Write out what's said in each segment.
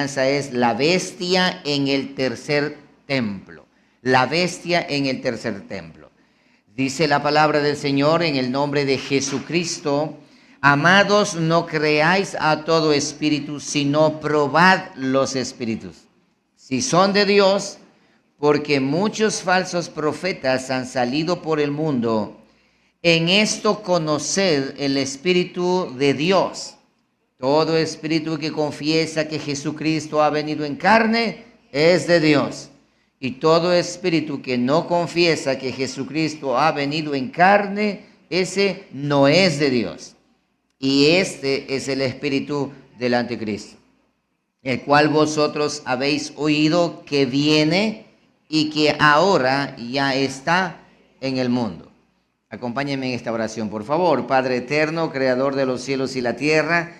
enseñanza es la bestia en el tercer templo. La bestia en el tercer templo. Dice la palabra del Señor en el nombre de Jesucristo: amados, no creáis a todo espíritu, sino probad los espíritus, si son de Dios, porque muchos falsos profetas han salido por el mundo. En esto conoced el Espíritu de Dios. Todo espíritu que confiesa que Jesucristo ha venido en carne es de Dios. Y todo espíritu que no confiesa que Jesucristo ha venido en carne, ese no es de Dios. Y este es el espíritu del anticristo, el cual vosotros habéis oído que viene y que ahora ya está en el mundo. Acompáñenme en esta oración, por favor. Padre eterno, creador de los cielos y la tierra,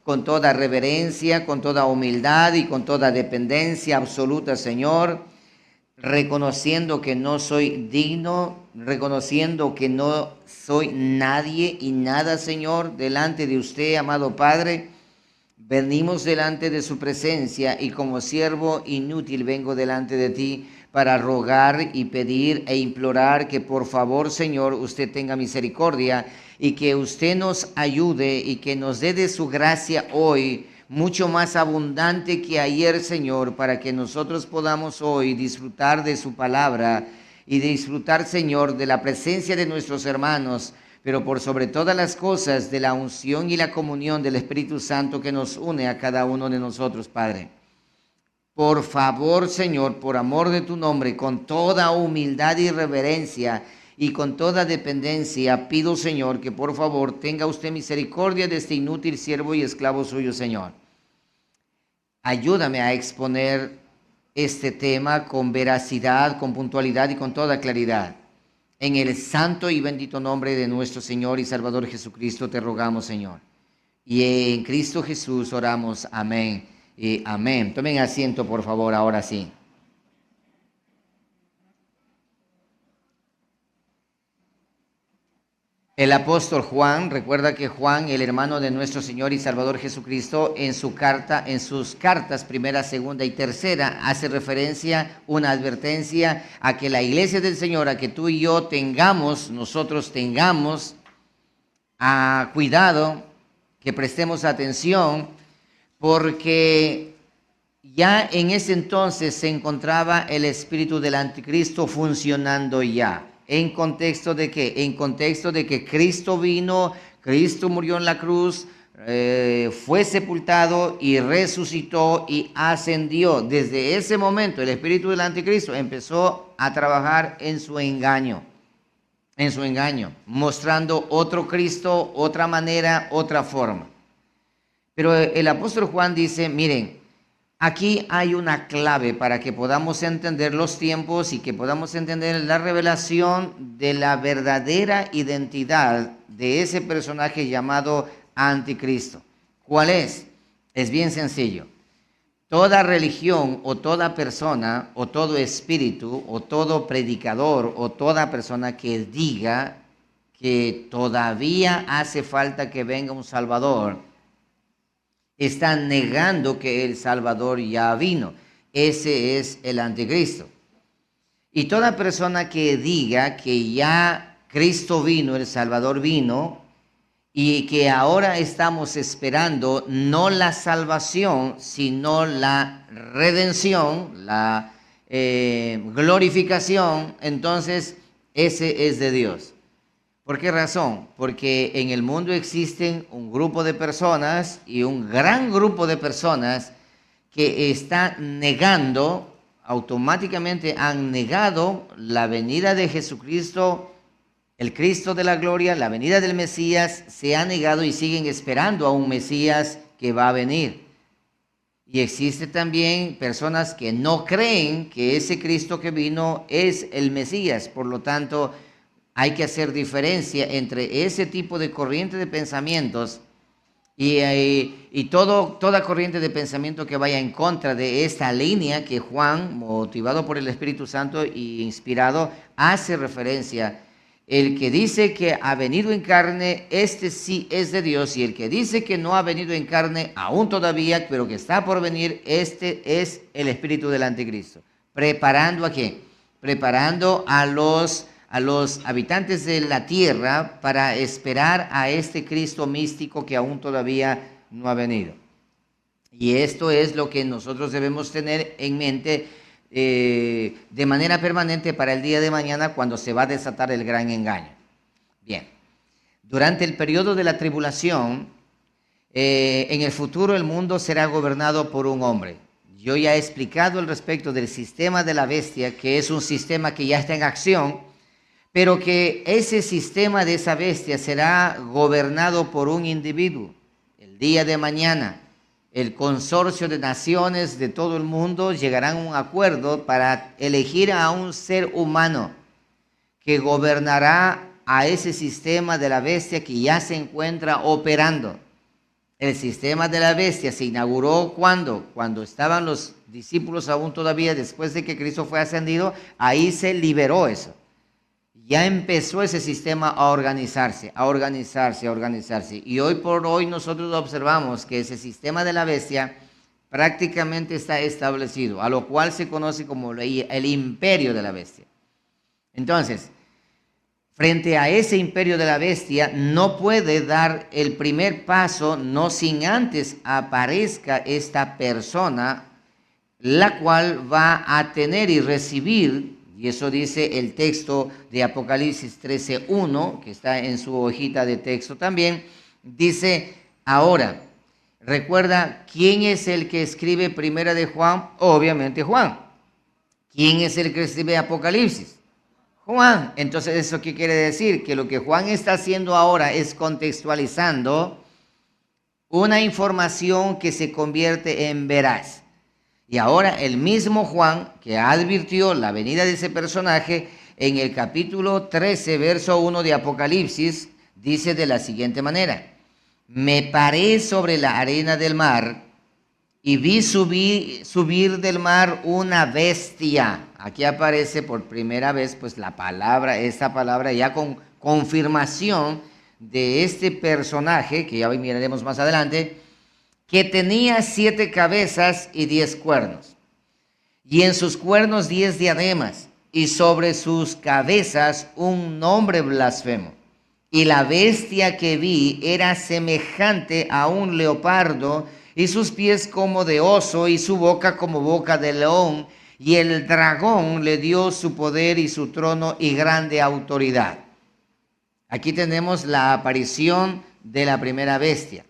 con toda reverencia, con toda humildad y con toda dependencia absoluta, Señor, reconociendo que no soy digno, reconociendo que no soy nadie y nada, Señor, delante de usted, amado Padre, venimos delante de su presencia y como siervo inútil vengo delante de ti para rogar y pedir e implorar que por favor, Señor, usted tenga misericordia y que usted nos ayude y que nos dé de su gracia hoy, mucho más abundante que ayer, Señor, para que nosotros podamos hoy disfrutar de su palabra y disfrutar, Señor, de la presencia de nuestros hermanos, pero por sobre todas las cosas de la unción y la comunión del Espíritu Santo que nos une a cada uno de nosotros, Padre. Por favor, Señor, por amor de tu nombre, con toda humildad y reverencia y con toda dependencia, pido, Señor, que por favor tenga usted misericordia de este inútil siervo y esclavo suyo, Señor. Ayúdame a exponer este tema con veracidad, con puntualidad y con toda claridad. En el santo y bendito nombre de nuestro Señor y Salvador Jesucristo te rogamos, Señor. Y en Cristo Jesús oramos. Amén y amén. Tomen asiento, por favor, ahora sí. El apóstol Juan, recuerda que Juan, el hermano de nuestro Señor y Salvador Jesucristo, en sus cartas primera, segunda y tercera, hace referencia, una advertencia a que la iglesia del Señor, a que tú y yo nosotros tengamos cuidado, que prestemos atención, porque ya en ese entonces se encontraba el espíritu del anticristo funcionando ya. ¿En contexto de qué? En contexto de que Cristo vino, Cristo murió en la cruz, fue sepultado y resucitó y ascendió. Desde ese momento el espíritu del anticristo empezó a trabajar en su engaño, mostrando otro Cristo, otra manera, otra forma. Pero el apóstol Juan dice, miren, aquí hay una clave para que podamos entender los tiempos y que podamos entender la revelación de la verdadera identidad de ese personaje llamado anticristo. ¿Cuál es? Es bien sencillo. Toda religión o toda persona o todo espíritu o todo predicador o toda persona que diga que todavía hace falta que venga un Salvador, está negando que el Salvador ya vino. Ese es el anticristo. Y toda persona que diga que ya Cristo vino, el Salvador vino, y que ahora estamos esperando no la salvación, sino la redención, la glorificación, entonces ese es de Dios. ¿Por qué razón? Porque en el mundo existen un grupo de personas y un gran grupo de personas que están negando, automáticamente han negado la venida de Jesucristo, el Cristo de la gloria, la venida del Mesías, se ha negado y siguen esperando a un Mesías que va a venir. Y existe también personas que no creen que ese Cristo que vino es el Mesías, por lo tanto, hay que hacer diferencia entre ese tipo de corriente de pensamientos y toda corriente de pensamiento que vaya en contra de esta línea que Juan, motivado por el Espíritu Santo e inspirado, hace referencia. El que dice que ha venido en carne, este sí es de Dios, y el que dice que no ha venido en carne, aún todavía, pero que está por venir, este es el espíritu del anticristo. ¿Preparando a qué? Preparando a los habitantes de la tierra para esperar a este Cristo místico que aún todavía no ha venido. Y esto es lo que nosotros debemos tener en mente de manera permanente para el día de mañana, cuando se va a desatar el gran engaño. Bien, durante el periodo de la tribulación, en el futuro el mundo será gobernado por un hombre. Yo ya he explicado al respecto del sistema de la bestia, que es un sistema que ya está en acción, pero que ese sistema de esa bestia será gobernado por un individuo. El día de mañana, el consorcio de naciones de todo el mundo llegarán a un acuerdo para elegir a un ser humano que gobernará a ese sistema de la bestia que ya se encuentra operando. El sistema de la bestia se inauguró cuando estaban los discípulos aún todavía, después de que Cristo fue ascendido, ahí se liberó eso. Ya empezó ese sistema a organizarse. Y hoy por hoy nosotros observamos que ese sistema de la bestia prácticamente está establecido, a lo cual se conoce como el imperio de la bestia. Entonces, frente a ese imperio de la bestia, no puede dar el primer paso, no sin antes aparezca esta persona, la cual va a tener y recibir. Y eso dice el texto de Apocalipsis 13:1, que está en su hojita de texto también. Dice, ahora, recuerda, ¿quién es el que escribe Primera de Juan? Obviamente Juan. ¿Quién es el que escribe Apocalipsis? Juan. Entonces, ¿eso qué quiere decir? Que lo que Juan está haciendo ahora es contextualizando una información que se convierte en veraz. Y ahora el mismo Juan, que advirtió la venida de ese personaje, en el capítulo 13, verso 1 de Apocalipsis, dice de la siguiente manera: me paré sobre la arena del mar y vi subir del mar una bestia. Aquí aparece por primera vez pues esta palabra ya con confirmación de este personaje, que ya miraremos más adelante, que tenía 7 cabezas y 10 cuernos, y en sus cuernos 10 diademas, y sobre sus cabezas un nombre blasfemo. Y la bestia que vi era semejante a un leopardo, y sus pies como de oso, y su boca como boca de león, y el dragón le dio su poder y su trono y grande autoridad. Aquí tenemos la aparición de la primera bestia,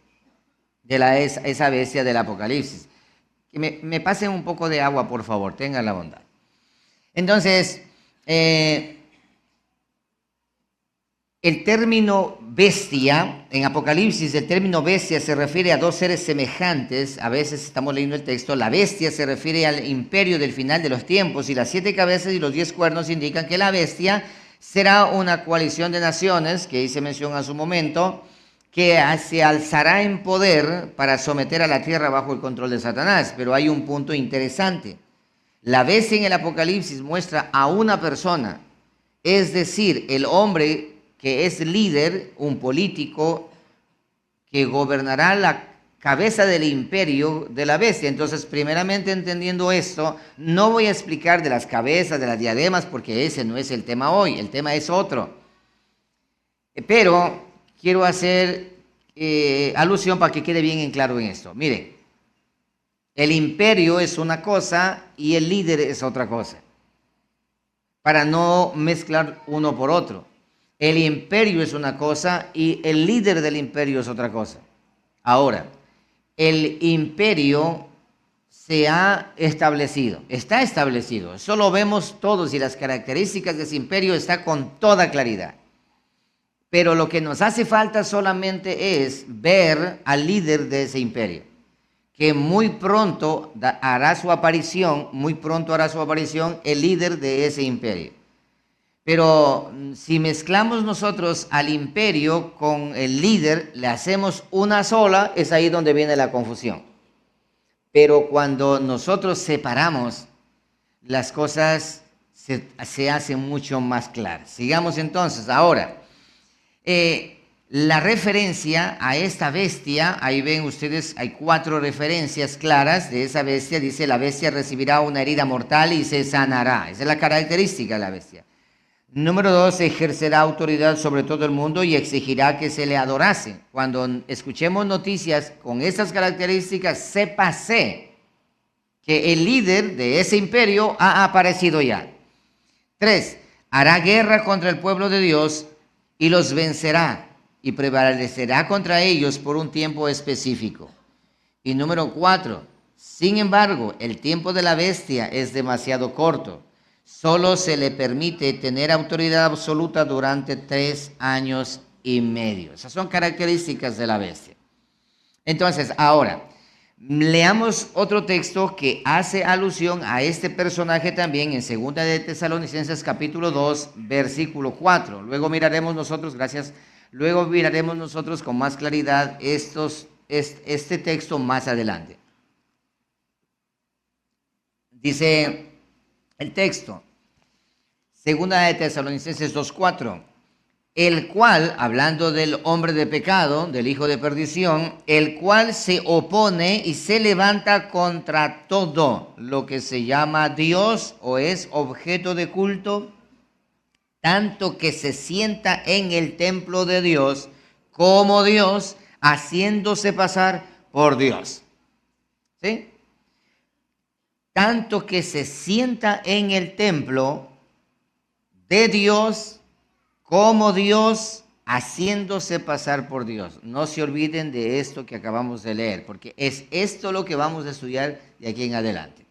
esa bestia del Apocalipsis. Que me pasen un poco de agua, por favor, tengan la bondad. Entonces, el término bestia, en Apocalipsis, el término bestia se refiere a 2 seres semejantes. A veces estamos leyendo el texto, la bestia se refiere al imperio del final de los tiempos, y las 7 cabezas y los 10 cuernos indican que la bestia será una coalición de naciones, que hice mención a su momento, que se alzará en poder para someter a la tierra bajo el control de Satanás. Pero hay un punto interesante. La bestia en el Apocalipsis muestra a una persona, es decir, el hombre que es líder, un político que gobernará la cabeza del imperio de la bestia. Entonces, primeramente, entendiendo esto, no voy a explicar de las cabezas, de las diademas, porque ese no es el tema hoy, el tema es otro. Pero quiero hacer alusión para que quede bien en claro en esto. Miren, el imperio es una cosa y el líder es otra cosa, para no mezclar uno por otro. El imperio es una cosa y el líder del imperio es otra cosa. Ahora, el imperio se ha establecido, está establecido. Eso lo vemos todos y las características de ese imperio están con toda claridad. Pero lo que nos hace falta solamente es ver al líder de ese imperio, que muy pronto hará su aparición, el líder de ese imperio. Pero si mezclamos nosotros al imperio con el líder, le hacemos una sola, es ahí donde viene la confusión. Pero cuando nosotros separamos, las cosas se hace mucho más clara. Sigamos entonces. Ahora, la referencia a esta bestia, ahí ven ustedes, hay 4 referencias claras de esa bestia. Dice, la bestia recibirá una herida mortal y se sanará. Esa es la característica de la bestia. Número 2, ejercerá autoridad sobre todo el mundo y exigirá que se le adorase. Cuando escuchemos noticias con estas características, sépase que el líder de ese imperio ha aparecido ya. 3, hará guerra contra el pueblo de Dios y los vencerá y prevalecerá contra ellos por un tiempo específico. Y número 4, sin embargo, el tiempo de la bestia es demasiado corto. Solo se le permite tener autoridad absoluta durante 3 años y medio. Esas son características de la bestia. Entonces, ahora, leamos otro texto que hace alusión a este personaje también en 2 de Tesalonicenses capítulo 2, versículo 4. Luego miraremos nosotros, luego miraremos nosotros con más claridad este texto más adelante. Dice el texto, 2 de Tesalonicenses 2:4, el cual, hablando del hombre de pecado, del hijo de perdición, el cual se opone y se levanta contra todo lo que se llama Dios o es objeto de culto, tanto que se sienta en el templo de Dios como Dios, haciéndose pasar por Dios. ¿Sí? Tanto que se sienta en el templo de Dios como Dios, haciéndose pasar por Dios. No se olviden de esto que acabamos de leer, porque es esto lo que vamos a estudiar de aquí en adelante.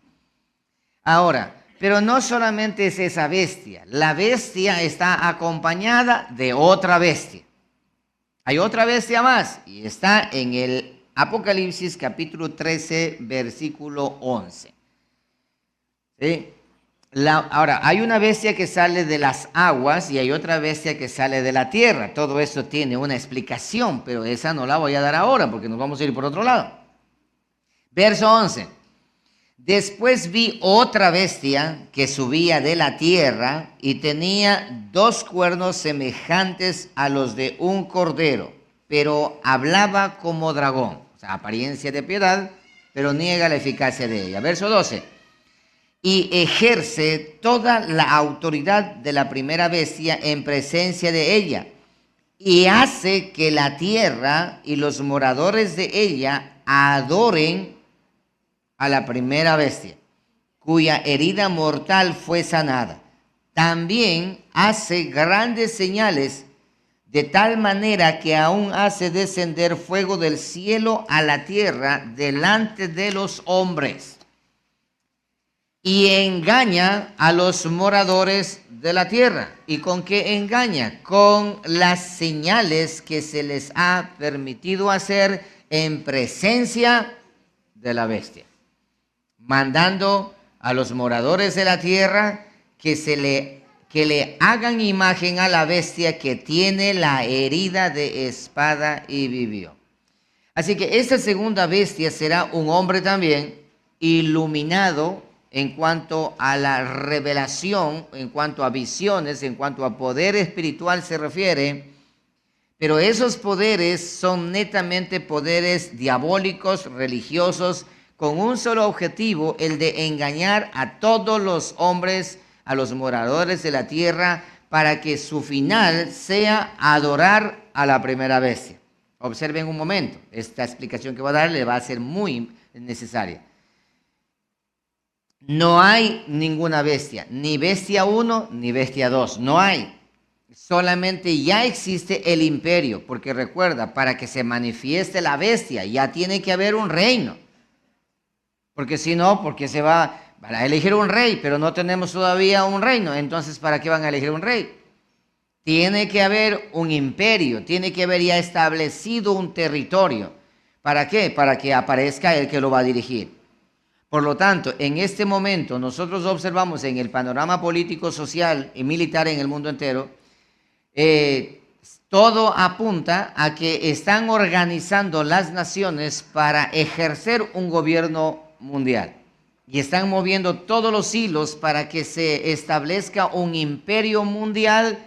Ahora, pero no solamente es esa bestia. La bestia está acompañada de otra bestia. Hay otra bestia más y está en el Apocalipsis capítulo 13, versículo 11. ¿Sí? Ahora, hay una bestia que sale de las aguas y hay otra bestia que sale de la tierra. Todo esto tiene una explicación, pero esa no la voy a dar ahora porque nos vamos a ir por otro lado. Verso 11. Después vi otra bestia que subía de la tierra y tenía 2 cuernos semejantes a los de un cordero, pero hablaba como dragón. O sea, apariencia de piedad, pero niega la eficacia de ella. Verso 12. Y ejerce toda la autoridad de la primera bestia en presencia de ella, y hace que la tierra y los moradores de ella adoren a la primera bestia, cuya herida mortal fue sanada. También hace grandes señales, de tal manera que aún hace descender fuego del cielo a la tierra delante de los hombres. Y engaña a los moradores de la tierra. ¿Y con qué engaña? Con las señales que se les ha permitido hacer en presencia de la bestia. Mandando a los moradores de la tierra que le hagan imagen a la bestia que tiene la herida de espada y vivió. Así que esta segunda bestia será un hombre también iluminado en cuanto a la revelación, en cuanto a visiones, en cuanto a poder espiritual se refiere, pero esos poderes son netamente poderes diabólicos, religiosos, con un solo objetivo, el de engañar a todos los hombres, a los moradores de la tierra, para que su final sea adorar a la primera bestia. Observen un momento, esta explicación que voy a dar le va a ser muy necesaria. No hay ninguna bestia, ni bestia 1 ni bestia 2, no hay. Solamente ya existe el imperio, porque recuerda, para que se manifieste la bestia ya tiene que haber un reino. Porque si no, porque se van a elegir un rey, pero no tenemos todavía un reino, entonces ¿para qué van a elegir un rey? Tiene que haber un imperio, tiene que haber ya establecido un territorio. ¿Para qué? Para que aparezca el que lo va a dirigir. Por lo tanto, en este momento nosotros observamos en el panorama político, social y militar en el mundo entero, todo apunta a que están organizando las naciones para ejercer un gobierno mundial. y están moviendo todos los hilos para que se establezca un imperio mundial,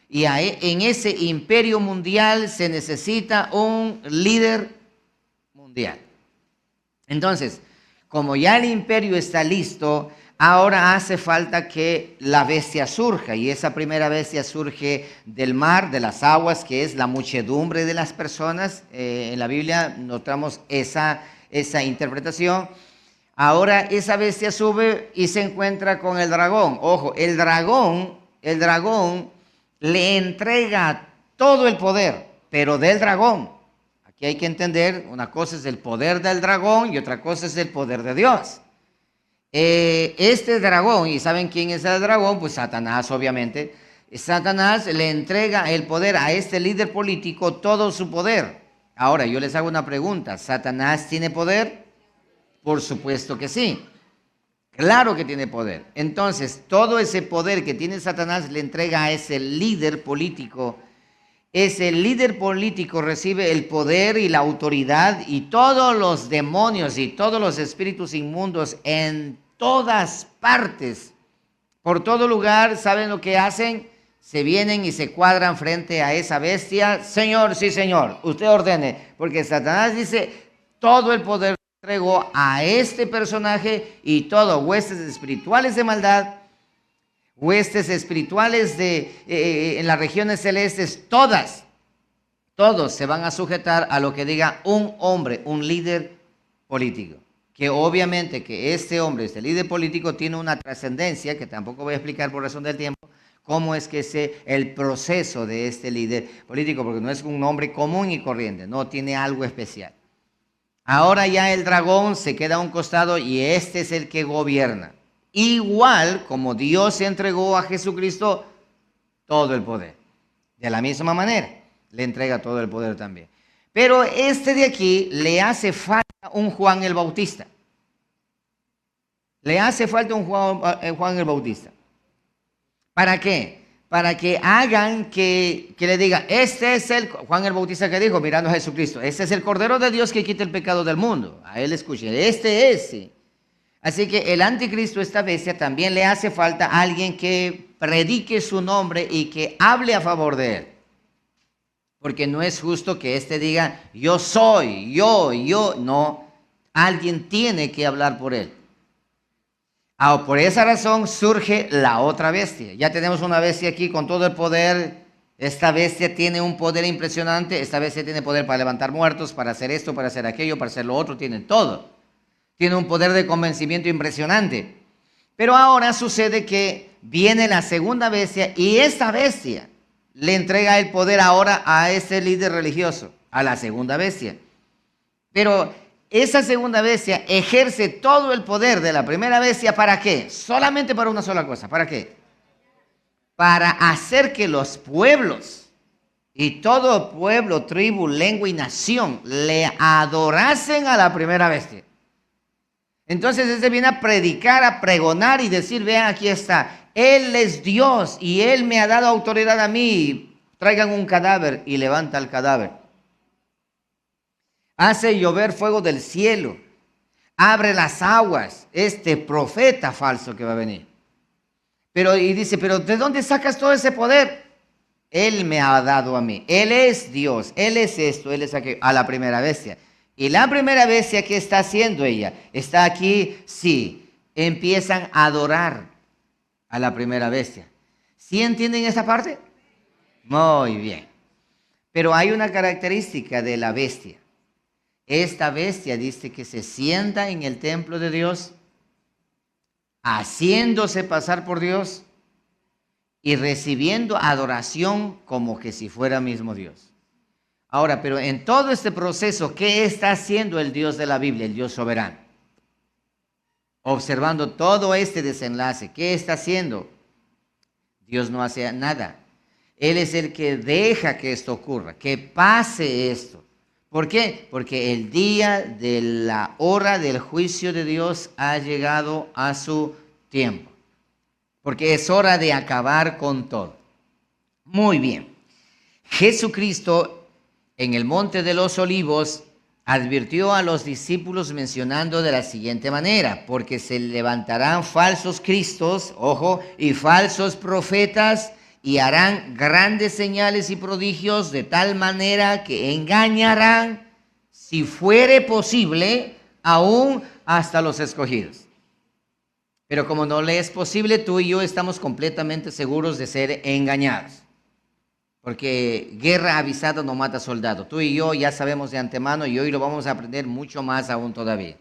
y en ese imperio mundial se necesita un líder mundial. Entonces, como ya el imperio está listo, ahora hace falta que la bestia surja, y esa primera bestia surge del mar, de las aguas, que es la muchedumbre de las personas. En la Biblia notamos esa interpretación. Ahora esa bestia sube y se encuentra con el dragón. Ojo, el dragón le entrega todo el poder, pero del dragón. Aquí hay que entender, una cosa es el poder del dragón y otra cosa es el poder de Dios. Este dragón, ¿y saben quién es el dragón? Pues Satanás, obviamente. Satanás le entrega el poder a este líder político, todo su poder. Ahora, yo les hago una pregunta. ¿Satanás tiene poder? Por supuesto que sí. Claro que tiene poder. Entonces, todo ese poder que tiene Satanás le entrega a ese líder político. Ese líder político recibe el poder y la autoridad, y todos los demonios y todos los espíritus inmundos en todas partes, por todo lugar, ¿saben lo que hacen? Se vienen y se cuadran frente a esa bestia. Señor, sí señor, usted ordene, porque Satanás dice, todo el poder entregó a este personaje, y todo, huestes espirituales de maldad, huestes espirituales en las regiones celestes, todos se van a sujetar a lo que diga un hombre, un líder político. Que obviamente que este hombre, este líder político, tiene una trascendencia, que tampoco voy a explicar por razón del tiempo, cómo es que es el proceso de este líder político, porque no es un hombre común y corriente, no, tiene algo especial. Ahora ya el dragón se queda a un costado y este es el que gobierna. Igual como Dios entregó a Jesucristo todo el poder. De la misma manera, le entrega todo el poder también. Pero este de aquí le hace falta un Juan el Bautista. Le hace falta un Juan el Bautista. ¿Para qué? Para que hagan que le diga, este es el Juan el Bautista que dijo, mirando a Jesucristo, este es el Cordero de Dios que quita el pecado del mundo. A él escuchen, este es. Sí. Así que el anticristo, esta bestia, también le hace falta alguien que predique su nombre y que hable a favor de él. Porque no es justo que éste diga, yo soy, yo, no. Alguien tiene que hablar por él. Por esa razón surge la otra bestia. Ya tenemos una bestia aquí con todo el poder. Esta bestia tiene un poder impresionante. Esta bestia tiene poder para levantar muertos, para hacer esto, para hacer aquello, para hacer lo otro. Tiene todo. Tiene un poder de convencimiento impresionante. Pero ahora sucede que viene la segunda bestia, y esta bestia le entrega el poder ahora a ese líder religioso, a la segunda bestia. Pero esa segunda bestia ejerce todo el poder de la primera bestia. ¿Para qué? Solamente para una sola cosa. ¿Para qué? Para hacer que los pueblos y todo pueblo, tribu, lengua y nación le adorasen a la primera bestia. Entonces este viene a predicar, a pregonar y decir, vean, aquí está, Él es Dios y Él me ha dado autoridad a mí. Traigan un cadáver, y levanta el cadáver. Hace llover fuego del cielo, abre las aguas, este profeta falso que va a venir. Y dice, pero ¿de dónde sacas todo ese poder? Él me ha dado a mí, Él es Dios, Él es esto, Él es aquello, a la primera bestia. Y la primera bestia, ¿qué está haciendo ella? Está aquí, sí, empiezan a adorar a la primera bestia. ¿Sí entienden esa parte? Muy bien. Pero hay una característica de la bestia. Esta bestia dice que se sienta en el templo de Dios, haciéndose pasar por Dios y recibiendo adoración como que si fuera mismo Dios. Ahora, pero en todo este proceso, ¿qué está haciendo el Dios de la Biblia, el Dios soberano? Observando todo este desenlace, ¿qué está haciendo? Dios no hace nada. Él es el que deja que esto ocurra, que pase esto. ¿Por qué? Porque el día de la hora del juicio de Dios ha llegado a su tiempo. Porque es hora de acabar con todo. Muy bien. Jesucristo en el Monte de los Olivos advirtió a los discípulos mencionando de la siguiente manera: porque se levantarán falsos cristos, ojo, y falsos profetas, y harán grandes señales y prodigios, de tal manera que engañarán, si fuere posible, aún hasta los escogidos. Pero como no le es posible, tú y yo estamos completamente seguros de ser engañados. Porque guerra avisada no mata soldado. Tú y yo ya sabemos de antemano, y hoy lo vamos a aprender mucho más aún todavía.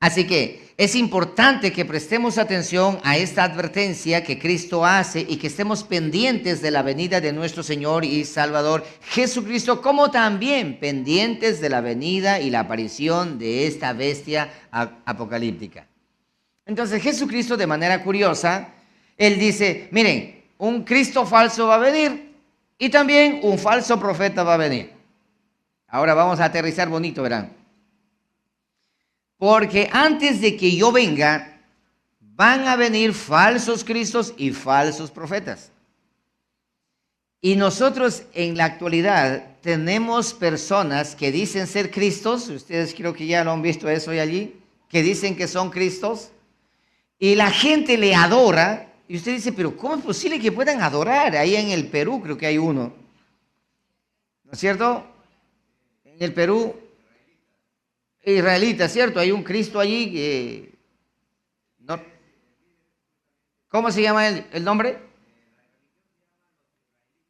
Así que es importante que prestemos atención a esta advertencia que Cristo hace y que estemos pendientes de la venida de nuestro Señor y Salvador Jesucristo, como también pendientes de la venida y la aparición de esta bestia apocalíptica. Entonces Jesucristo, de manera curiosa, Él dice: miren, un Cristo falso va a venir y también un falso profeta va a venir. Ahora vamos a aterrizar bonito, verán. Porque antes de que yo venga, van a venir falsos cristos y falsos profetas. Y nosotros en la actualidad tenemos personas que dicen ser cristos, ustedes creo que ya lo han visto eso allí, que dicen que son cristos, y la gente le adora, y usted dice: pero ¿cómo es posible que puedan adorar? Ahí en el Perú creo que hay uno, ¿no es cierto? En el Perú, israelita, ¿cierto? Hay un Cristo allí que... no. ¿Cómo se llama el nombre?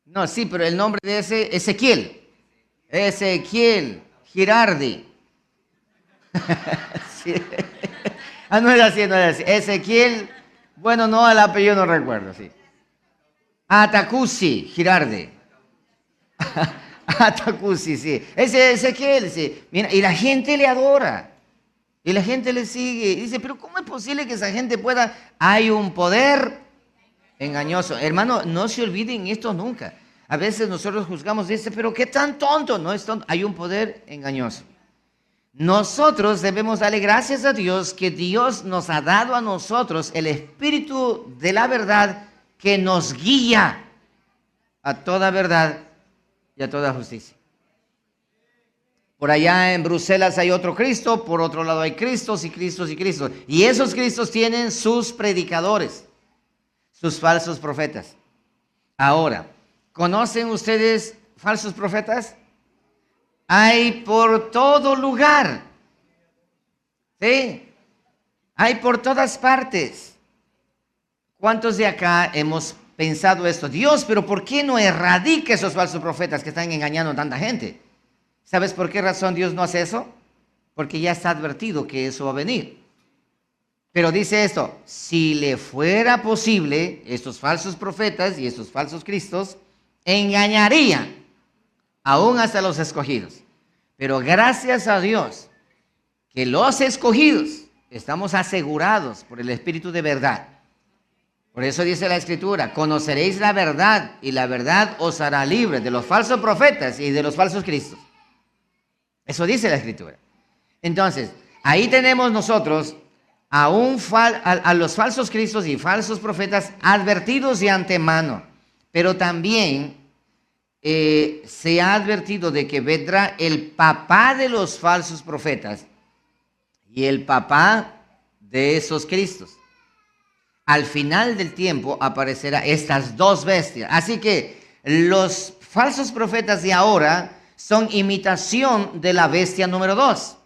No, sí, pero el nombre de ese, Ezequiel. Ezequiel Girardi. Sí. Ah, no era así, no era así. Ezequiel, bueno, no, el apellido no recuerdo, sí. Atacusi Girardi. Atacusi, sí. Ese Ezequiel, sí. Mira, y la gente le adora. Y la gente le sigue. Y dice: pero ¿cómo es posible que esa gente pueda? Hay un poder engañoso. Hermano, no se olviden esto nunca. A veces nosotros juzgamos, dice: pero qué tan tonto. No es tonto. Hay un poder engañoso. Nosotros debemos darle gracias a Dios que Dios nos ha dado a nosotros el Espíritu de la verdad, que nos guía a toda verdad y a toda justicia. Por allá en Bruselas hay otro Cristo, por otro lado hay Cristos y Cristos y Cristos. Y esos Cristos tienen sus predicadores, sus falsos profetas. Ahora, ¿conocen ustedes falsos profetas? Hay por todo lugar. ¿Sí? Hay por todas partes. ¿Cuántos de acá hemos pensado esto? Dios, pero ¿por qué no erradica esos falsos profetas que están engañando a tanta gente? ¿Sabes por qué razón Dios no hace eso? Porque ya está advertido que eso va a venir. Pero dice esto: si le fuera posible, estos falsos profetas y estos falsos cristos engañarían aún hasta los escogidos. Pero gracias a Dios que los escogidos estamos asegurados por el Espíritu de verdad. Por eso dice la Escritura: conoceréis la verdad y la verdad os hará libre de los falsos profetas y de los falsos cristos. Eso dice la Escritura. Entonces, ahí tenemos nosotros a los falsos cristos y falsos profetas advertidos de antemano. Pero también se ha advertido de que vendrá el papá de los falsos profetas y el papá de esos cristos. Al final del tiempo aparecerán estas dos bestias. Así que los falsos profetas de ahora son imitación de la bestia número 2.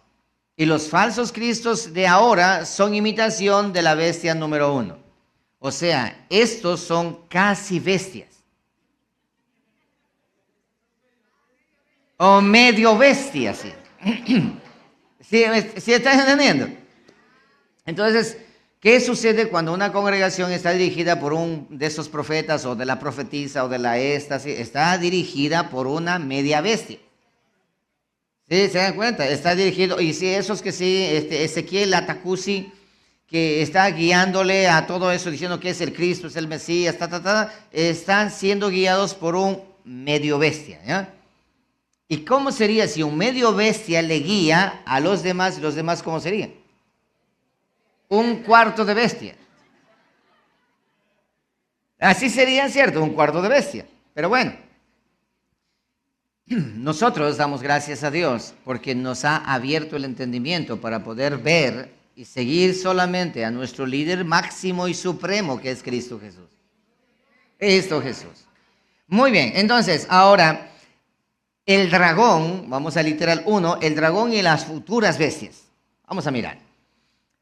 Y los falsos cristos de ahora son imitación de la bestia número 1. O sea, estos son casi bestias. O medio bestias, sí. ¿Sí están entendiendo? Entonces, ¿qué sucede cuando una congregación está dirigida por un de esos profetas o de la profetisa o de la esta? ¿Sí? Está dirigida por una media bestia. ¿Sí? ¿Se dan cuenta? Está dirigido, y sí, esos que sí, Ezequiel Atacusi, que está guiándole a todo eso, diciendo que es el Cristo, es el Mesías, están siendo guiados por un medio bestia, ¿ya? ¿Y cómo sería si un medio bestia le guía a los demás? ¿Y los demás cómo serían? Un cuarto de bestia. Así sería, ¿cierto? Un cuarto de bestia. Pero bueno, nosotros damos gracias a Dios porque nos ha abierto el entendimiento para poder ver y seguir solamente a nuestro líder máximo y supremo, que es Cristo Jesús. Cristo Jesús. Muy bien, entonces, ahora, el dragón, vamos a literal 1, el dragón y las futuras bestias. Vamos a mirar.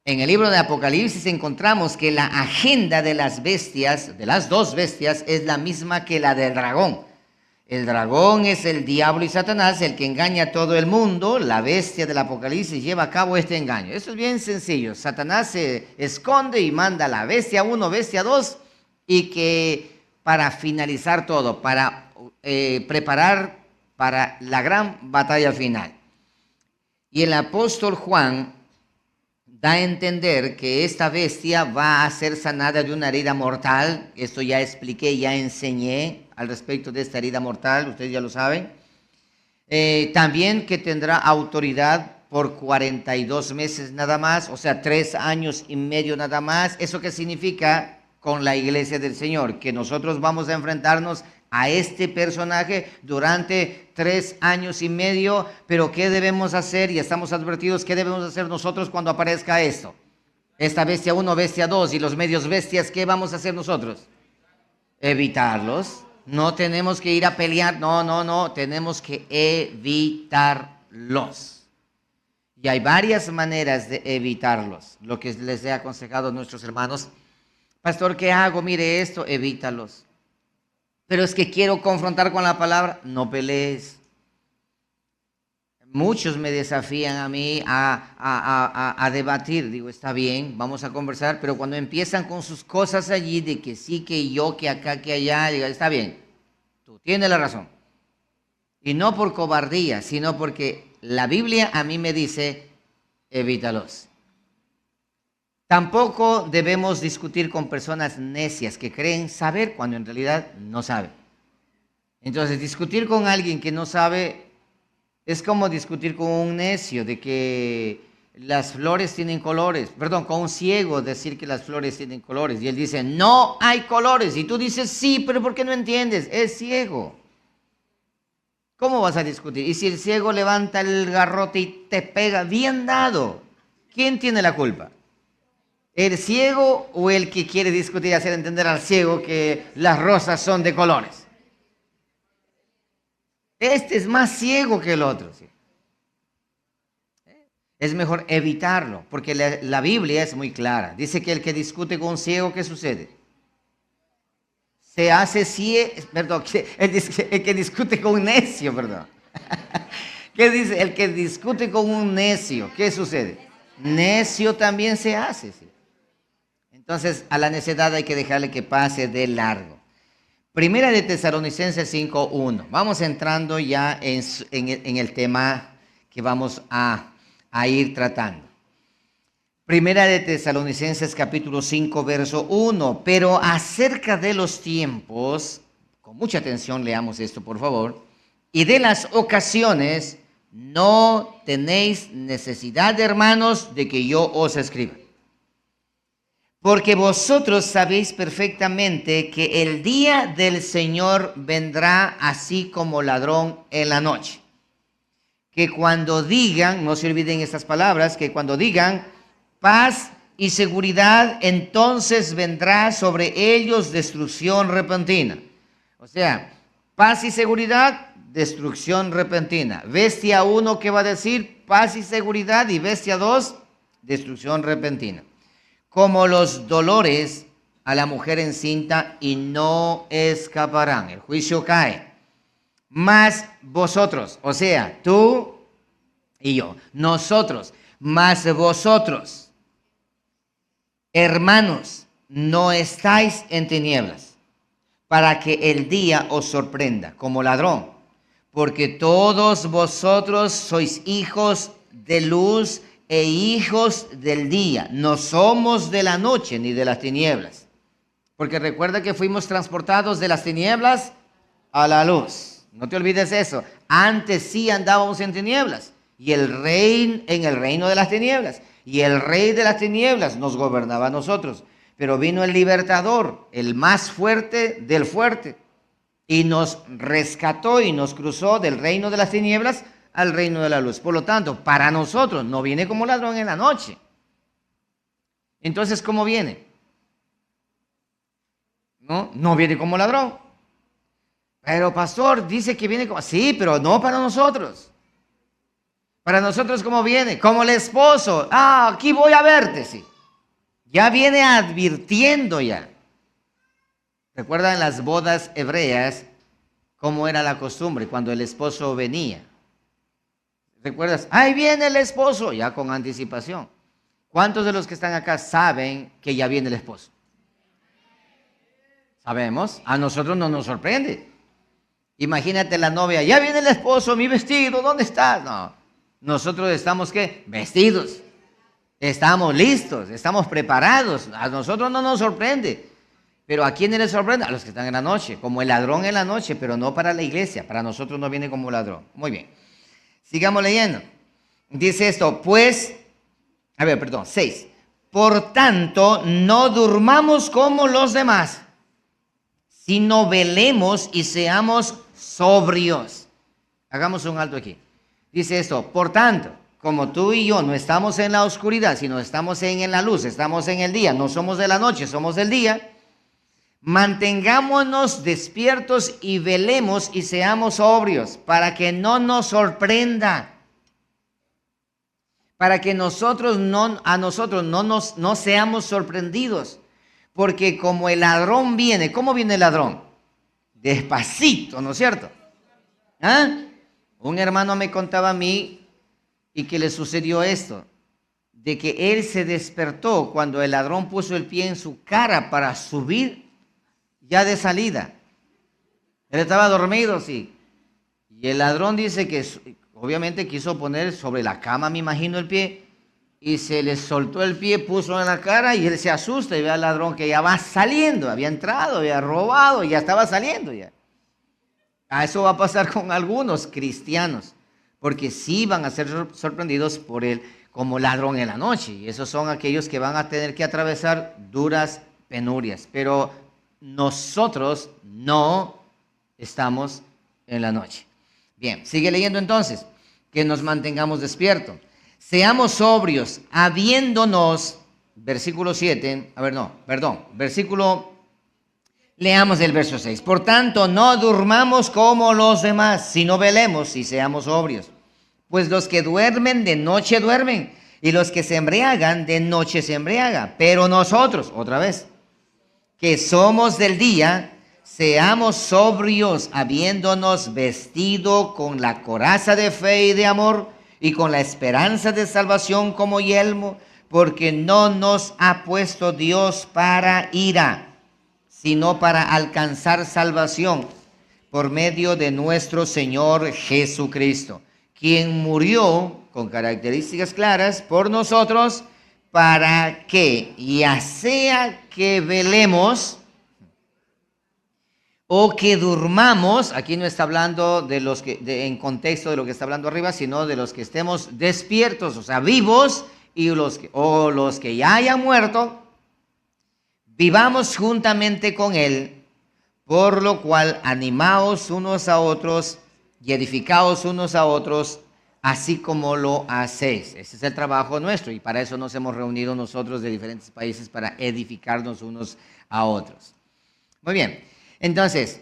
En el libro de Apocalipsis encontramos que la agenda de las bestias, de las dos bestias, es la misma que la del dragón. El dragón es el diablo y Satanás, el que engaña a todo el mundo. La bestia del Apocalipsis lleva a cabo este engaño. Eso es bien sencillo. Satanás se esconde y manda a la bestia 1, bestia 2, y que para finalizar todo, para preparar para la gran batalla final. Y el apóstol Juan da a entender que esta bestia va a ser sanada de una herida mortal. Esto ya expliqué, ya enseñé al respecto de esta herida mortal, ustedes ya lo saben. También que tendrá autoridad por 42 meses nada más, o sea, 3 años y medio nada más. ¿Eso qué significa con la iglesia del Señor? Que nosotros vamos a enfrentarnos a este personaje durante 3 años y medio, pero ¿qué debemos hacer? Y estamos advertidos, ¿qué debemos hacer nosotros cuando aparezca esto? Esta bestia 1, bestia 2 y los medios bestias, ¿qué vamos a hacer nosotros? Evitarlos. No tenemos que ir a pelear, no, tenemos que evitarlos. Y hay varias maneras de evitarlos, lo que les he aconsejado a nuestros hermanos. Pastor, ¿qué hago? Mire esto, evítalos. Pero es que quiero confrontar con la palabra, no pelees. Muchos me desafían a mí a debatir. Digo, está bien, vamos a conversar, pero cuando empiezan con sus cosas allí, de que sí, que yo, que acá, que allá, digo, está bien, tú tienes la razón. Y no por cobardía, sino porque la Biblia a mí me dice, evítalos. Tampoco debemos discutir con personas necias que creen saber cuando en realidad no saben. Entonces, discutir con alguien que no sabe es como discutir con un necio de que las flores tienen colores. Perdón, con un ciego decir que las flores tienen colores. Y él dice, no hay colores. Y tú dices, sí, pero ¿por qué no entiendes? Es ciego. ¿Cómo vas a discutir? Y si el ciego levanta el garrote y te pega bien dado, ¿quién tiene la culpa? ¿El ciego o el que quiere discutir y hacer entender al ciego que las rosas son de colores? Este es más ciego que el otro. ¿Sí? Es mejor evitarlo, porque la Biblia es muy clara. Dice que el que discute con un ciego, ¿qué sucede? Se hace ciego, perdón, el que discute con un necio, perdón. ¿Qué dice? El que discute con un necio, ¿qué sucede? Necio también se hace, ¿sí? Entonces, a la necedad hay que dejarle que pase de largo. Primera de Tesalonicenses 5:1. Vamos entrando ya en el tema que vamos a ir tratando. Primera de Tesalonicenses capítulo 5, verso 1. Pero acerca de los tiempos, con mucha atención leamos esto por favor, y de las ocasiones, no tenéis necesidad, hermanos, de que yo os escriba. Porque vosotros sabéis perfectamente que el día del Señor vendrá así como ladrón en la noche. Que cuando digan, no se olviden estas palabras, que cuando digan paz y seguridad, entonces vendrá sobre ellos destrucción repentina. O sea, paz y seguridad, destrucción repentina. Bestia 1, ¿qué va a decir? Paz y seguridad, y bestia 2, destrucción repentina. Como los dolores a la mujer encinta, y no escaparán. El juicio cae. Mas vosotros, o sea, tú y yo, nosotros, mas vosotros, hermanos, no estáis en tinieblas, para que el día os sorprenda como ladrón, porque todos vosotros sois hijos de luz e hijos del día. No somos de la noche ni de las tinieblas. Porque recuerda que fuimos transportados de las tinieblas a la luz. No te olvides eso. Antes sí andábamos en tinieblas. Y en el reino de las tinieblas. Y el rey de las tinieblas nos gobernaba a nosotros. Pero vino el libertador, el más fuerte del fuerte. y nos rescató y nos cruzó del reino de las tinieblas al reino de la luz. Por lo tanto, para nosotros no viene como ladrón en la noche. Entonces, ¿cómo viene? No viene como ladrón. Pero pastor, dice que viene como... Sí, pero no para nosotros. Para nosotros, ¿cómo viene? Como el esposo. Aquí voy a verte, sí. Ya viene advirtiendo ya. ¿Recuerdan las bodas hebreas? ¿Cómo era la costumbre cuando el esposo venía? ¿Recuerdas? Ahí viene el esposo, ya con anticipación. ¿Cuántos de los que están acá saben que ya viene el esposo? Sabemos, a nosotros no nos sorprende. Imagínate la novia, ya viene el esposo, mi vestido, ¿dónde estás? No, nosotros estamos ¿qué? Vestidos. Estamos listos, estamos preparados. A nosotros no nos sorprende. Pero ¿a quiénes les sorprende? A los que están en la noche, como el ladrón en la noche, pero no para la iglesia. Para nosotros no viene como ladrón. Muy bien. Sigamos leyendo. Dice esto, 6. Por tanto, no durmamos como los demás, sino velemos y seamos sobrios. Hagamos un alto aquí. Dice esto, por tanto, como tú y yo no estamos en la oscuridad, sino estamos en la luz, estamos en el día, no somos de la noche, somos del día, mantengámonos despiertos y velemos y seamos sobrios para que no nos sorprenda. Para que no seamos sorprendidos. Porque como el ladrón viene, ¿cómo viene el ladrón? Despacito, ¿no es cierto? Un hermano me contaba a mí y que le sucedió esto, de que él se despertó cuando el ladrón puso el pie en su cara para subir ya de salida. Él estaba dormido, sí. Y el ladrón dice que obviamente quiso poner sobre la cama, me imagino, el pie, y se le soltó el pie, puso en la cara y él se asusta y ve al ladrón que ya va saliendo, había entrado, había robado, ya estaba saliendo ya. Eso va a pasar con algunos cristianos, porque sí van a ser sorprendidos por él como ladrón en la noche. Y esos son aquellos que van a tener que atravesar duras penurias. Pero nosotros no estamos en la noche. Bien, sigue leyendo entonces, que nos mantengamos despiertos. Seamos sobrios, habiéndonos, versículo 7, leamos el verso 6. Por tanto, no durmamos como los demás, sino velemos y seamos sobrios. Pues los que duermen de noche duermen, y los que se embriagan de noche se embriagan. Pero nosotros, otra vez, que somos del día, seamos sobrios, habiéndonos vestido con la coraza de fe y de amor, y con la esperanza de salvación como yelmo, porque no nos ha puesto Dios para ira, sino para alcanzar salvación por medio de nuestro Señor Jesucristo, quien murió con características claras por nosotros, para que, ya sea que velemos o que durmamos, aquí no está hablando de los que, en contexto de lo que está hablando arriba, sino de los que estemos despiertos, o sea, vivos, y los que ya hayan muerto, vivamos juntamente con Él, por lo cual animaos unos a otros y edificaos unos a otros, así como lo hacéis. Ese es el trabajo nuestro, y para eso nos hemos reunido nosotros de diferentes países, para edificarnos unos a otros. Muy bien. Entonces,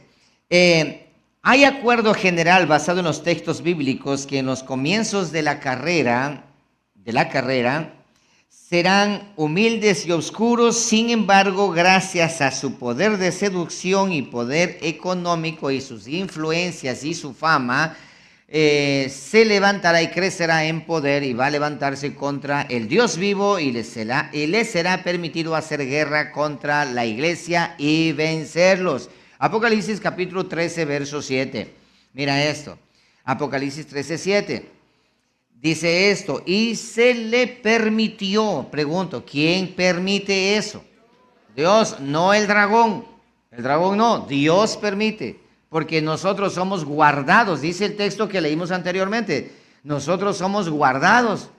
hay acuerdo general basado en los textos bíblicos que en los comienzos de la carrera serán humildes y oscuros. Sin embargo, gracias a su poder de seducción y poder económico y sus influencias y su fama, se levantará y crecerá en poder y va a levantarse contra el Dios vivo, y les será permitido hacer guerra contra la iglesia y vencerlos. Apocalipsis capítulo 13, verso 7. Mira esto. Apocalipsis 13, 7. Dice esto, y se le permitió. Pregunto, ¿quién permite eso? Dios, no el dragón. El dragón no, Dios permite. Porque nosotros somos guardados. Dice el texto que leímos anteriormente. Nosotros somos guardados.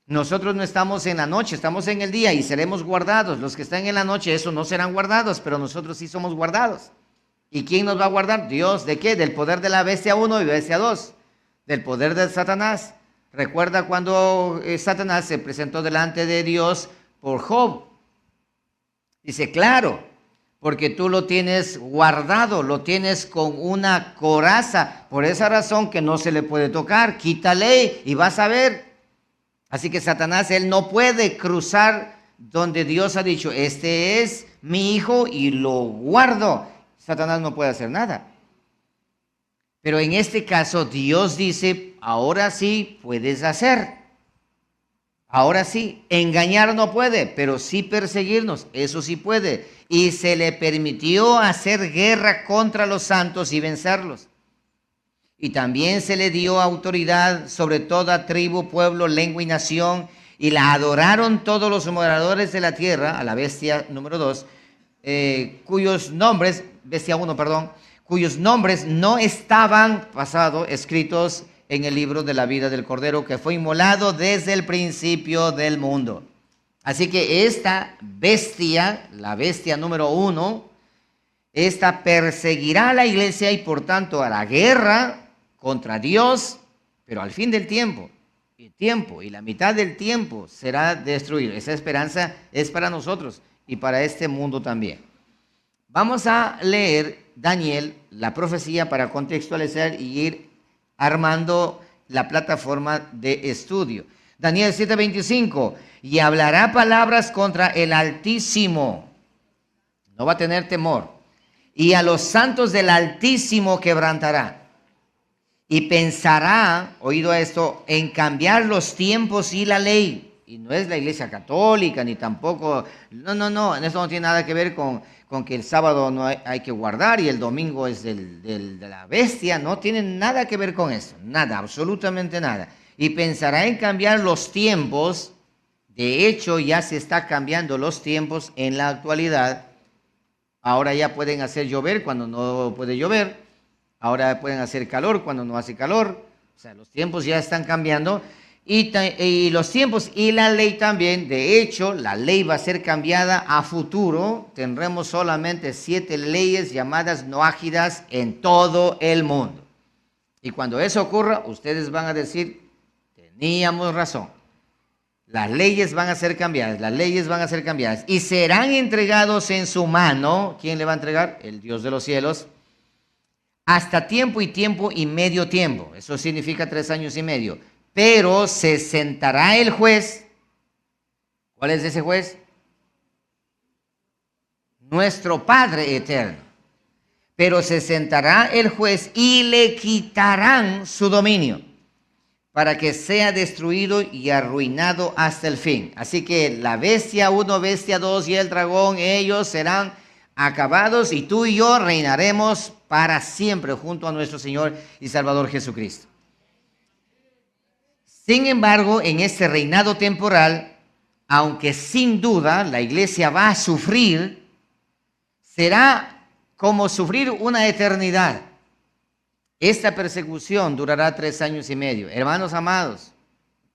Nosotros no estamos en la noche, estamos en el día y seremos guardados. Los que están en la noche, eso no serán guardados, pero nosotros sí somos guardados. ¿Y quién nos va a guardar? Dios. ¿De qué? Del poder de la bestia 1 y bestia 2. Del poder de Satanás. Recuerda cuando Satanás se presentó delante de Dios por Job. Dice, claro, porque tú lo tienes guardado, lo tienes con una coraza. Por esa razón que no se le puede tocar. Quítale y vas a ver. Así que Satanás, él no puede cruzar donde Dios ha dicho, este es mi hijo y lo guardo. Satanás no puede hacer nada. Pero en este caso Dios dice, ahora sí puedes hacer. Ahora sí, engañar no puede, pero sí perseguirnos, eso sí puede. Y se le permitió hacer guerra contra los santos y vencerlos. Y también se le dio autoridad sobre toda tribu, pueblo, lengua y nación. Y la adoraron todos los moradores de la tierra, a la bestia número 2, cuyos nombres, bestia 1, perdón, cuyos nombres no estaban escritos en el libro de la vida del Cordero, que fue inmolado desde el principio del mundo. Así que esta bestia, la bestia número 1, esta perseguirá a la iglesia y por tanto a la guerra contra Dios, pero al fin del tiempo y la mitad del tiempo será destruido. Esa esperanza es para nosotros y para este mundo también. Vamos a leer Daniel, la profecía, para contextualizar y ir armando la plataforma de estudio. Daniel 7:25, y hablará palabras contra el Altísimo, no va a tener temor, y a los santos del Altísimo quebrantará. Y pensará, oído esto, en cambiar los tiempos y la ley. Y no es la iglesia católica, ni tampoco, no, en esto no tiene nada que ver con que el sábado no hay que guardar y el domingo es de la bestia. No tiene nada que ver con eso, nada, absolutamente nada. Y pensará en cambiar los tiempos. De hecho, ya se está cambiando los tiempos en la actualidad. Ahora ya pueden hacer llover cuando no puede llover. Ahora pueden hacer calor cuando no hace calor. O sea, los tiempos ya están cambiando. Y los tiempos y la ley también. De hecho, la ley va a ser cambiada a futuro. Tendremos solamente 7 leyes llamadas noágidas en todo el mundo. Y cuando eso ocurra, ustedes van a decir, teníamos razón. Las leyes van a ser cambiadas, las leyes van a ser cambiadas. Y serán entregados en su mano. ¿Quién le va a entregar? El Dios de los cielos. Hasta tiempo y medio tiempo. Eso significa 3 años y medio. Pero se sentará el juez. ¿Cuál es ese juez? Nuestro Padre eterno. Pero se sentará el juez y le quitarán su dominio, para que sea destruido y arruinado hasta el fin. Así que la bestia 1, bestia 2 y el dragón, ellos serán acabados y tú y yo reinaremos para siempre junto a nuestro Señor y Salvador Jesucristo. Sin embargo, en este reinado temporal, aunque sin duda la iglesia va a sufrir, será como sufrir una eternidad. Esta persecución durará 3 años y medio. Hermanos amados,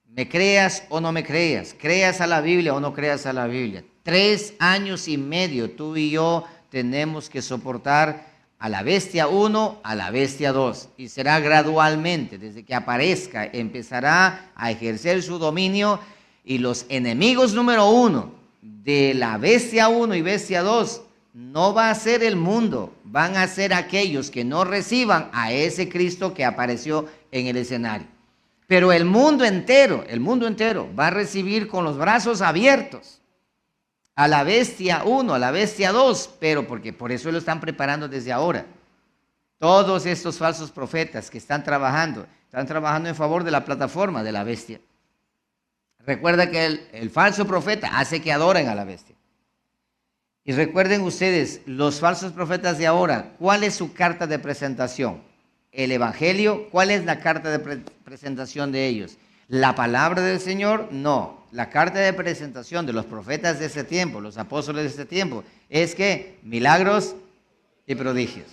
me creas o no me creas, creas a la Biblia o no creas a la Biblia, 3 años y medio tú y yo tenemos que soportar a la bestia 1, a la bestia 2. Y será gradualmente, desde que aparezca, empezará a ejercer su dominio. Y los enemigos número 1 de la bestia 1 y bestia 2 no va a ser el mundo, van a ser aquellos que no reciban a ese Cristo que apareció en el escenario. Pero el mundo entero va a recibir con los brazos abiertos a la bestia 1, a la bestia 2, pero porque por eso lo están preparando desde ahora. Todos estos falsos profetas que están trabajando en favor de la plataforma de la bestia. Recuerda que el falso profeta hace que adoren a la bestia. Y recuerden ustedes, los falsos profetas de ahora, ¿cuál es su carta de presentación? El Evangelio. ¿Cuál es la carta de presentación de ellos? ¿La palabra del Señor? No. La carta de presentación de los profetas de ese tiempo, los apóstoles de ese tiempo, es que milagros y prodigios.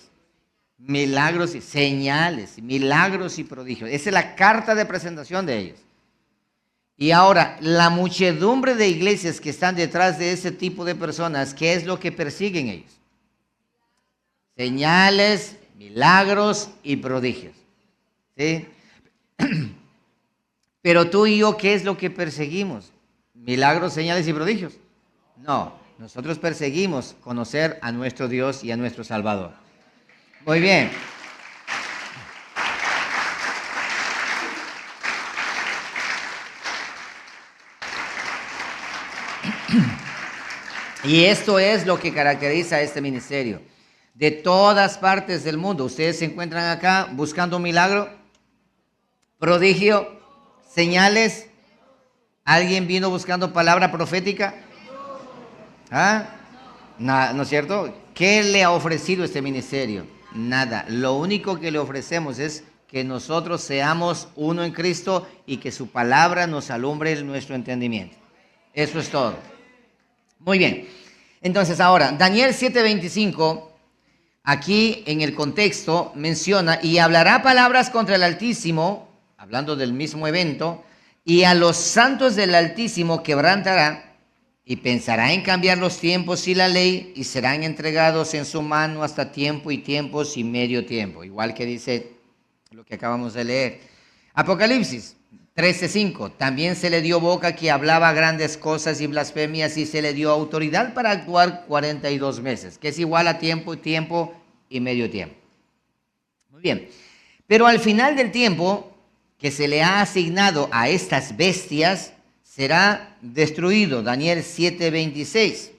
Milagros y señales, milagros y prodigios. Esa es la carta de presentación de ellos. Y ahora, la muchedumbre de iglesias que están detrás de ese tipo de personas, ¿qué es lo que persiguen ellos? Señales, milagros y prodigios. ¿Sí? Pero tú y yo, ¿qué es lo que perseguimos? ¿Milagros, señales y prodigios? No, nosotros perseguimos conocer a nuestro Dios y a nuestro Salvador. Muy bien. Y esto es lo que caracteriza a este ministerio. De todas partes del mundo, ustedes se encuentran acá buscando un milagro, prodigio, señales. ¿Alguien vino buscando palabra profética? ¿Ah? ¿No es cierto? ¿Qué le ha ofrecido este ministerio? Nada. Lo único que le ofrecemos es que nosotros seamos uno en Cristo y que su palabra nos alumbre nuestro entendimiento. Eso es todo. Muy bien. Entonces ahora, Daniel 7:25, aquí en el contexto menciona, y hablará palabras contra el Altísimo, hablando del mismo evento, y a los santos del Altísimo quebrantará, y pensará en cambiar los tiempos y la ley, y serán entregados en su mano hasta tiempo y tiempos y medio tiempo. Igual que dice lo que acabamos de leer. Apocalipsis 13:5. También se le dio boca que hablaba grandes cosas y blasfemias, y se le dio autoridad para actuar 42 meses, que es igual a tiempo y medio tiempo. Muy bien. Pero al final del tiempo que se le ha asignado a estas bestias, será destruido. Daniel 7:26.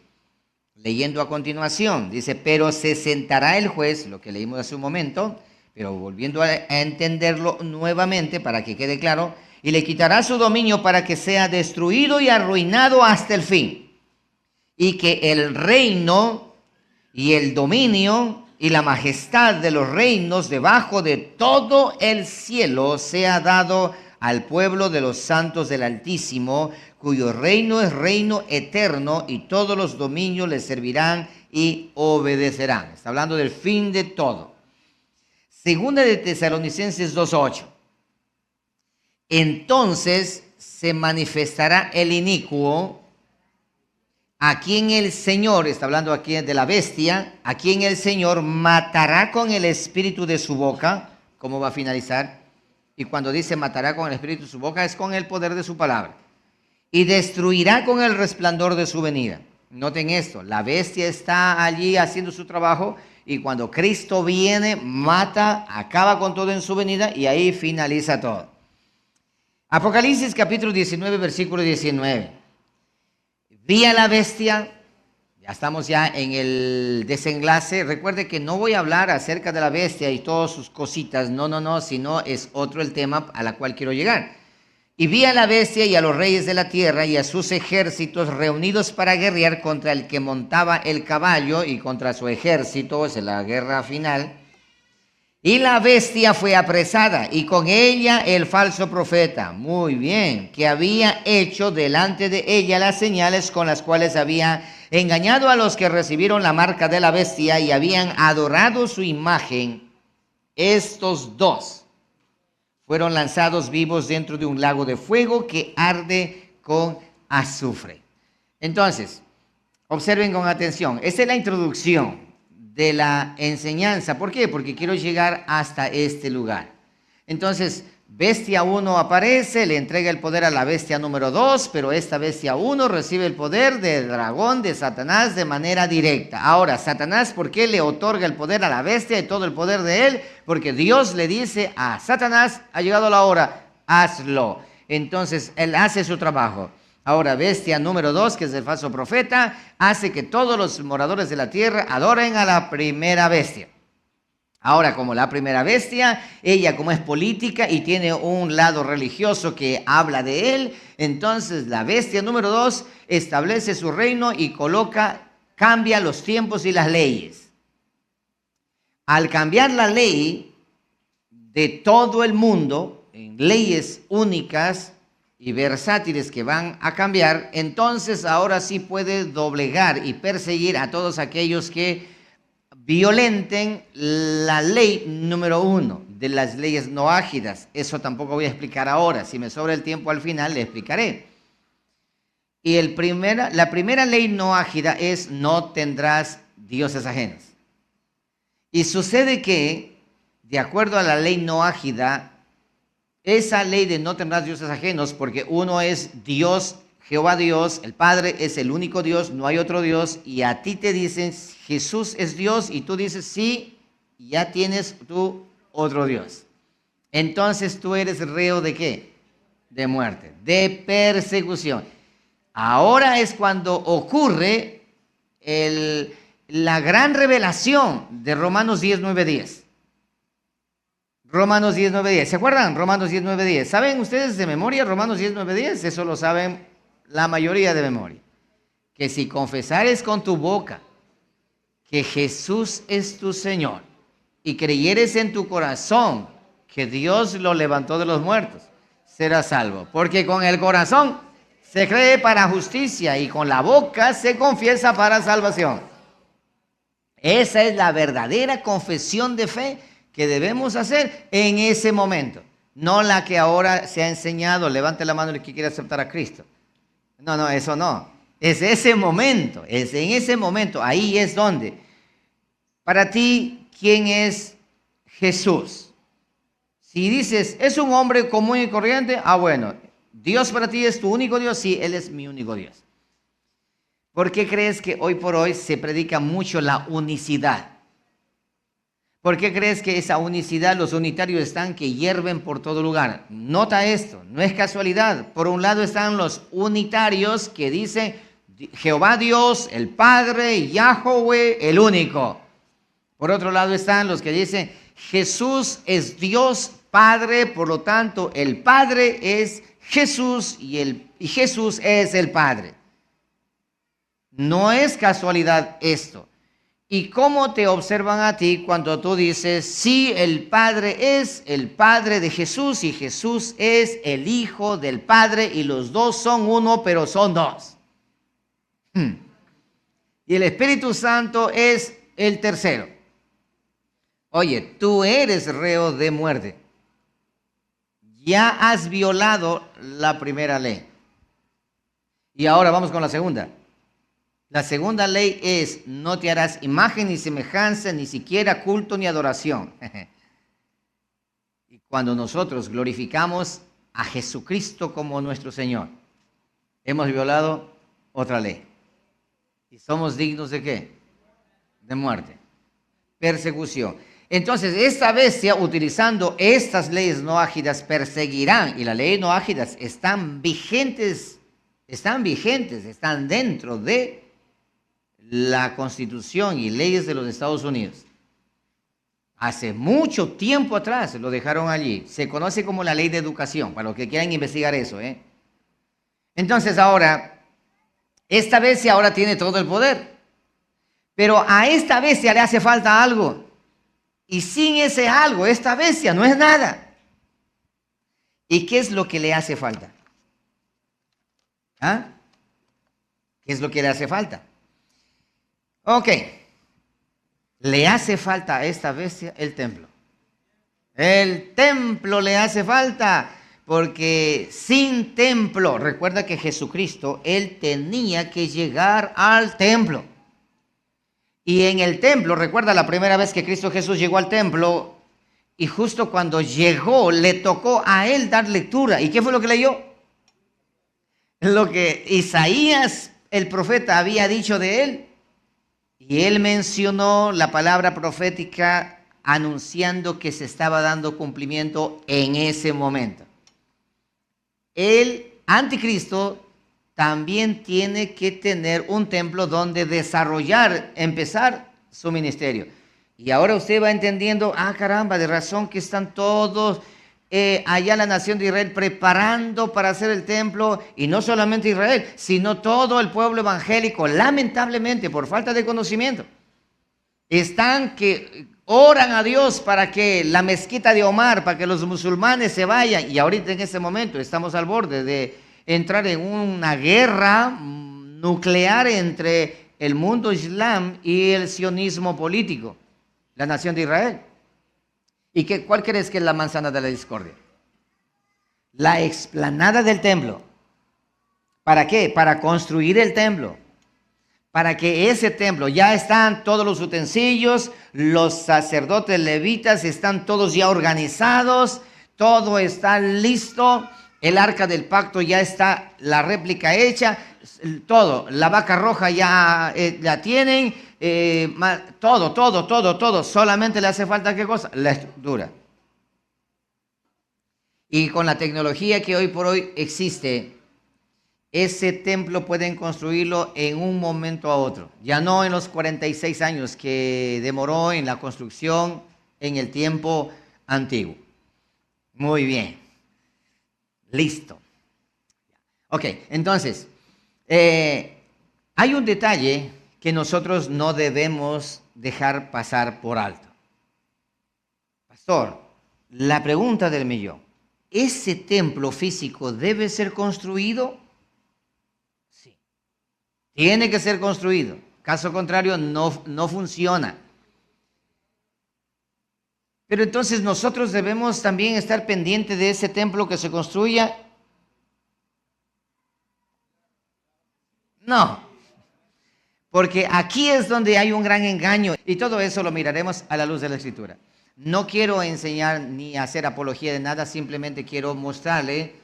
Leyendo a continuación, dice, pero se sentará el juez, lo que leímos hace un momento, pero volviendo a entenderlo nuevamente para que quede claro, y le quitará su dominio para que sea destruido y arruinado hasta el fin. Y que el reino y el dominio y la majestad de los reinos debajo de todo el cielo sea dado al pueblo de los santos del Altísimo, cuyo reino es reino eterno, y todos los dominios le servirán y obedecerán. Está hablando del fin de todo. Segunda de Tesalonicenses 2:8. Entonces se manifestará el inicuo, a quien el Señor, está hablando aquí de la bestia, a quien el Señor matará con el espíritu de su boca. ¿Cómo va a finalizar? Y cuando dice matará con el espíritu de su boca, es con el poder de su palabra. Y destruirá con el resplandor de su venida. Noten esto, la bestia está allí haciendo su trabajo, y cuando Cristo viene, mata, acaba con todo en su venida, y ahí finaliza todo. Apocalipsis capítulo 19, versículo 19. Vi a la bestia, ya estamos ya en el desenlace. Recuerde que no voy a hablar acerca de la bestia y todas sus cositas, no, sino es otro el tema a la cual quiero llegar. Y vi a la bestia y a los reyes de la tierra y a sus ejércitos reunidos para guerrear contra el que montaba el caballo y contra su ejército, es la guerra final. Y la bestia fue apresada, y con ella el falso profeta, muy bien, que había hecho delante de ella las señales con las cuales había engañado a los que recibieron la marca de la bestia y habían adorado su imagen. Estos dos fueron lanzados vivos dentro de un lago de fuego que arde con azufre. Entonces, observen con atención, esta es la introducción de la enseñanza. ¿Por qué? Porque quiero llegar hasta este lugar. Entonces, bestia 1 aparece, le entrega el poder a la bestia número 2, pero esta bestia 1 recibe el poder del dragón, de Satanás, de manera directa. Ahora, Satanás, ¿por qué le otorga el poder a la bestia y todo el poder de él? Porque Dios le dice a Satanás, ha llegado la hora, hazlo. Entonces, él hace su trabajo. Ahora, bestia número 2, que es el falso profeta, hace que todos los moradores de la tierra adoren a la primera bestia. Ahora, como la primera bestia, ella como es política y tiene un lado religioso que habla de él, entonces la bestia número 2 establece su reino y cambia los tiempos y las leyes. Al cambiar la ley de todo el mundo, en leyes únicas y versátiles que van a cambiar, entonces ahora sí puede doblegar y perseguir a todos aquellos que violenten la ley número 1 de las leyes noágidas. Eso tampoco voy a explicar ahora. Si me sobra el tiempo al final, le explicaré. Y la primera ley noágida es no tendrás dioses ajenos. Y sucede que, de acuerdo a la ley noágida, esa ley de no tendrás dioses ajenos, porque uno es Dios, Jehová Dios, el Padre es el único Dios, no hay otro Dios, y a ti te dicen Jesús es Dios, y tú dices sí, ya tienes tú otro Dios. Entonces tú eres reo de ¿qué? De muerte, de persecución. Ahora es cuando ocurre la gran revelación de Romanos 10, 9, 10. Romanos 10, 9, 10. ¿Se acuerdan? Romanos 10, 9, 10. ¿Saben ustedes de memoria Romanos 10, 9, 10? Eso lo saben la mayoría de memoria. Que si confesares con tu boca que Jesús es tu Señor y creyeres en tu corazón que Dios lo levantó de los muertos, serás salvo. Porque con el corazón se cree para justicia y con la boca se confiesa para salvación. Esa es la verdadera confesión de fe que debemos hacer en ese momento. No la que ahora se ha enseñado, levante la mano el que quiere aceptar a Cristo. No, eso no. Es ese momento, es en ese momento, ahí es donde. Para ti, ¿quién es Jesús? Si dices, es un hombre común y corriente, bueno, Dios para ti es tu único Dios, sí, Él es mi único Dios. ¿Por qué crees que hoy por hoy se predica mucho la unicidad? ¿Por qué crees que esa unicidad, los unitarios están que hierven por todo lugar? Nota esto, no es casualidad. Por un lado están los unitarios que dicen Jehová Dios, el Padre, Yahweh, el único. Por otro lado están los que dicen Jesús es Dios Padre, por lo tanto el Padre es Jesús y Jesús es el Padre. No es casualidad esto. ¿Y cómo te observan a ti cuando tú dices, sí, el Padre es el Padre de Jesús y Jesús es el Hijo del Padre y los dos son uno, pero son dos? Y el Espíritu Santo es el tercero. Oye, tú eres reo de muerte. Ya has violado la primera ley. Y ahora vamos con la segunda. La segunda ley es, no te harás imagen ni semejanza, ni siquiera culto ni adoración. Y cuando nosotros glorificamos a Jesucristo como nuestro Señor, hemos violado otra ley. ¿Y somos dignos de qué? De muerte. Persecución. Entonces, esta bestia, utilizando estas leyes noágidas, perseguirán, y las leyes noágidas están vigentes, están dentro de la Constitución y leyes de los Estados Unidos. Hace mucho tiempo atrás lo dejaron allí. Se conoce como la ley de educación, para los que quieran investigar eso. Entonces ahora, esta bestia ahora tiene todo el poder. Pero a esta bestia le hace falta algo. Y sin ese algo, esta bestia no es nada. ¿Y qué es lo que le hace falta? ¿Qué es lo que le hace falta? Ok, le hace falta a esta bestia el templo. El templo le hace falta, porque sin templo, recuerda que Jesucristo, Él tenía que llegar al templo. Y en el templo, recuerda la primera vez que Cristo Jesús llegó al templo, y justo cuando llegó, le tocó a Él dar lectura. ¿Y qué fue lo que leyó? Lo que Isaías, el profeta, había dicho de Él. Y él mencionó la palabra profética anunciando que se estaba dando cumplimiento en ese momento. El anticristo también tiene que tener un templo donde desarrollar, empezar su ministerio. Y ahora usted va entendiendo, caramba, de razón que están todos allá en la nación de Israel preparando para hacer el templo, y no solamente Israel, sino todo el pueblo evangélico, lamentablemente por falta de conocimiento, están que oran a Dios para que la mezquita de Omar, para que los musulmanes se vayan, y ahorita en este momento estamos al borde de entrar en una guerra nuclear entre el mundo islam y el sionismo político, la nación de Israel. ¿Y cuál crees que es la manzana de la discordia? La explanada del templo. ¿Para qué? Para construir el templo. para que ese templo, ya están todos los utensilios, los sacerdotes levitas están todos ya organizados, todo está listo, el arca del pacto ya está, la réplica hecha, todo, la vaca roja ya la tienen, todo, solamente le hace falta ¿qué cosa? La estructura. Y con la tecnología que hoy por hoy existe, ese templo pueden construirlo en un momento a otro. Ya no en los 46 años que demoró en la construcción en el tiempo antiguo. Muy bien. Listo. Ok, entonces, hay un detalle que nosotros no debemos dejar pasar por alto. Pastor, la pregunta del millón. ¿Ese templo físico debe ser construido? Sí. Tiene que ser construido. Caso contrario, no funciona. Pero entonces nosotros debemos también estar pendientes de ese templo que se construya. No. Porque aquí es donde hay un gran engaño. Y todo eso lo miraremos a la luz de la Escritura. No quiero enseñar ni hacer apología de nada, simplemente quiero mostrarle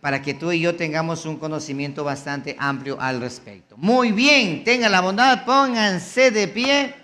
para que tú y yo tengamos un conocimiento bastante amplio al respecto. Muy bien, tengan la bondad, pónganse de pie.